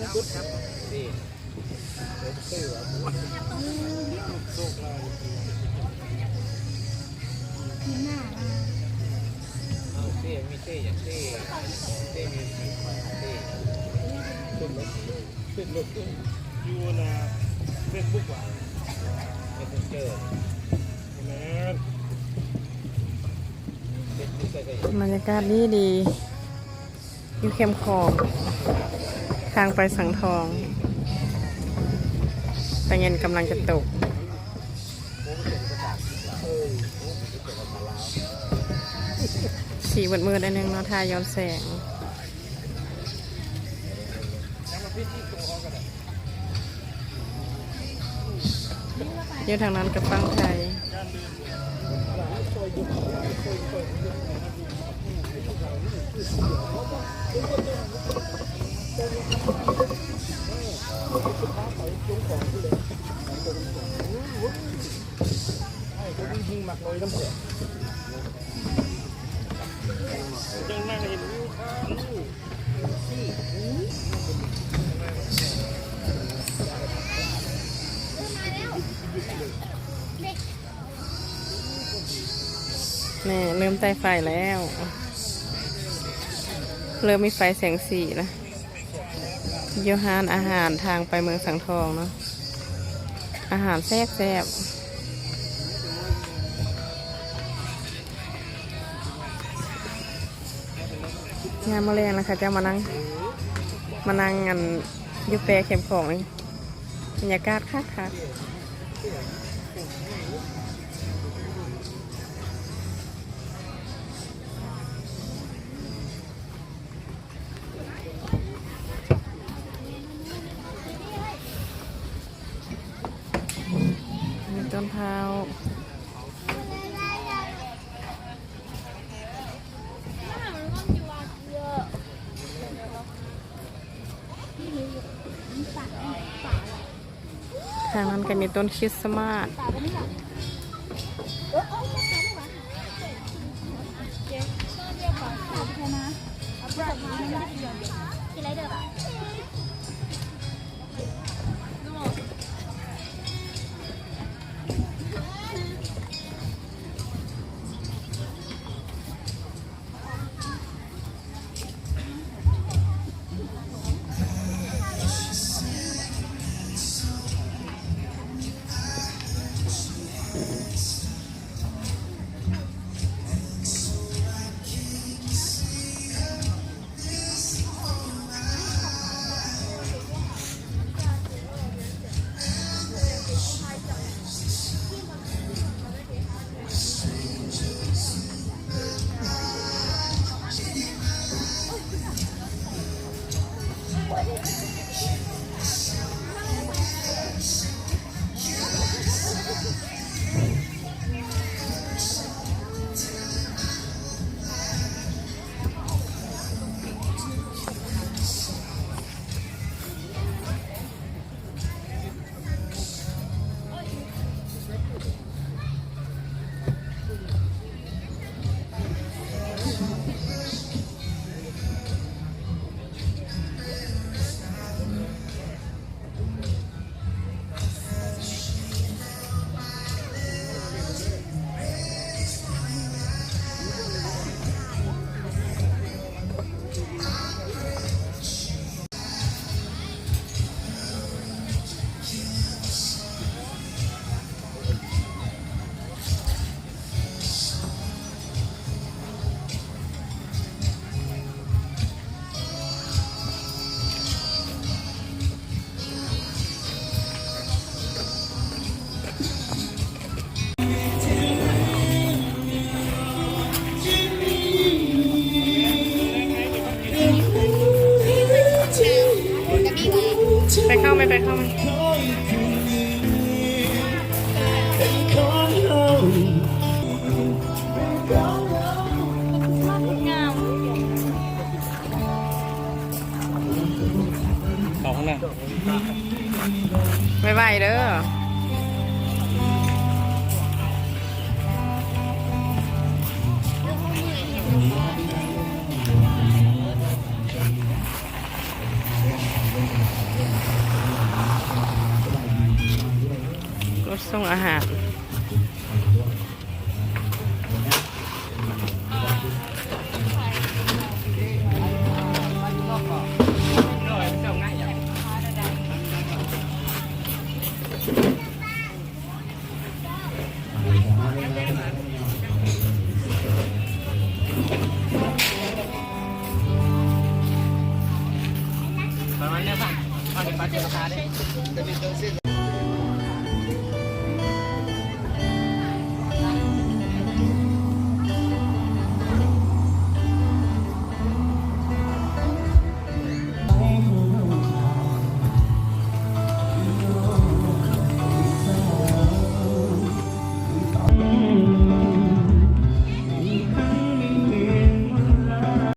นี่ซื้อเอาหมดโชคลาภเอาเต้มีเต้อย่างเต้มีเต้ขึ้นรถอยู่นะเฟซบุ๊กว่ะเฟซบุ๊กเจอแมนบรรยากาศดีอยู่เข้มคลองทางไปสังทองแต่เย็นกำลังจะตกสีมืดๆอันนึงเนาะทาย้อนแสงอยู่ทางนั้นกับฟังไทยยิงหมักลอยน้ำเสียยังนั่งเห็นวิวข้างนี่เริ่มใต้ไฟแล้วเริ่มมีไฟแสงสีนะโยฮานอาหารทางไปเมืองสังทองเนาะอาหารแซ่บงานมะเร็งนะคะจะมานั่งกันยูเปเข้มของนี่บรรยากาศคักมีต้นเท้าทางนั้นก็มีต้นคริสต์มาสไปเข้าไหมต่อข้างหน้าไม่ไหวเด้อ ส่งอาหาร